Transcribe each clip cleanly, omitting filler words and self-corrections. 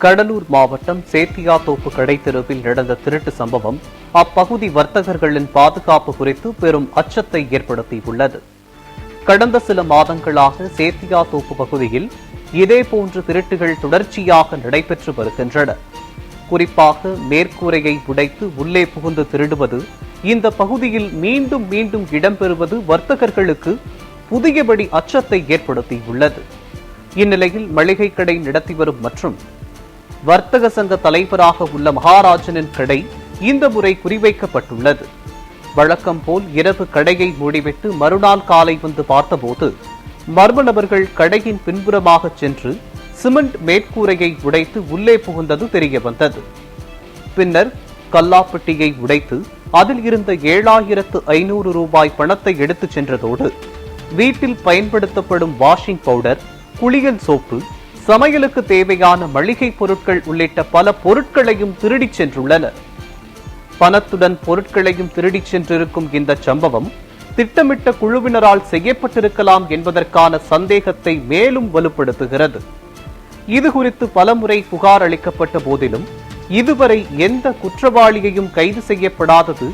கடலூர் மாவட்டம் சேத்தியாத்தோப்பு கடைத்தெருவில் நடந்த திருட்டு சம்பவம் அப்பகுதி வர்த்தகர்களின் பாதுகாப்பு குறித்து பெரும் அச்சத்தை ஏற்படுத்தியுள்ளது. கடந்த சில மாதங்களாக சேத்தியாத்தோப்பு பகுதியில் இதேபோன்ற திருட்டுகள் தொடர்ச்சியாக நடைபெற்று வருகின்றன. குறிப்பாக மேற்கூரையை உடைத்து உள்ளே புகுந்து திருடுவது இந்த பகுதியில் மீண்டும் மீண்டும் இடம்பெறுவது வர்த்தகர்களுக்கு புதியபடி அச்சத்தை ஏற்படுத்தியுள்ளது. இந்நிலையில் மளிகை கடை நடத்தி வரும் மற்றும் வர்த்தக சங்க தலைவராக உள்ள மகாராஜனின் கடை இந்த முறை குறிவைக்கப்பட்டுள்ளது. வழக்கம் போல் இரவு கடையை மூடிவிட்டு மறுநாள் காலை வந்து பார்த்தபோது மர்ம நபர்கள் கடையின் பின்புறமாக சென்று சிமெண்ட் மேற்கூரையை உடைத்து உள்ளே புகுந்தது தெரியவந்தது. பின்னர் கல்லாப்பட்டியை உடைத்து அதில் இருந்த 7500 ரூபாய் பணத்தை எடுத்துச் சென்றதோடு வீட்டில் பயன்படுத்தப்படும் வாஷிங் பவுடர், குளியல் சோப்பு, சமையலுக்கு தேவையான மளிகை பொருட்கள் உள்ளிட்ட பல பொருட்களையும் திருடிச் சென்றுள்ளனர். பணத்துடன் பொருட்களையும் திருடிச் சென்றிருக்கும் இந்த சம்பவம் திட்டமிட்ட குழுவினரால் செய்யப்பட்டிருக்கலாம் என்பதற்கான சந்தேகத்தை மேலும் வலுப்படுத்துகிறது. இதுகுறித்து பலமுறை புகார் அளிக்கப்பட்ட போதிலும் இதுவரை எந்த குற்றவாளியையும் கைது செய்யப்படாதது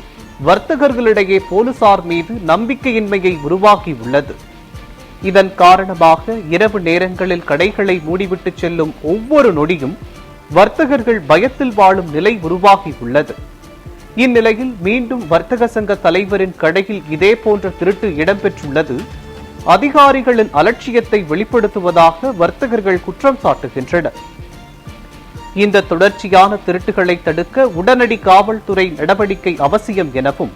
வர்த்தகர்களிடையே போலீசார் மீது நம்பிக்கையின்மையை உருவாக்கியுள்ளது. இதன் காரணமாக இரவு நேரங்களில் கடைகளை மூடிவிட்டு செல்லும் ஒவ்வொரு நொடியும் வர்த்தகர்கள் பயத்தில் வாழும் நிலை உருவாகியுள்ளது. இந்நிலையில் மீண்டும் வர்த்தக சங்க தலைவரின் கடையில் இதேபோன்ற திருட்டு இடம்பெற்றுள்ளது அதிகாரிகளின் அலட்சியத்தை வெளிப்படுத்துவதாக வர்த்தகர்கள் குற்றம் சாட்டுகின்றனர். இந்த தொடர்ச்சியான திருட்டுகளை தடுக்க உடனடி காவல்துறை நடவடிக்கை அவசியம் எனவும்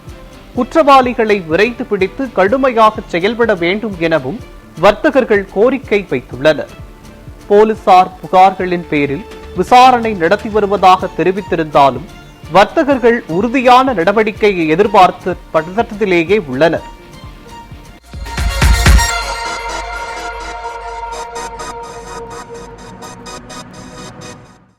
குற்றவாளிகளை விரைந்து பிடித்து கடுமையாக செயல்பட வேண்டும் எனவும் வர்த்தகர்கள் கோரிக்கை வைத்துள்ளனர். போலீசார் புகார்களின் பேரில் விசாரணை நடத்தி வருவதாக தெரிவித்திருந்தாலும் வர்த்தகர்கள் உறுதியான நடவடிக்கையை எதிர்பார்த்து பதட்டத்திலேயே உள்ளனர்.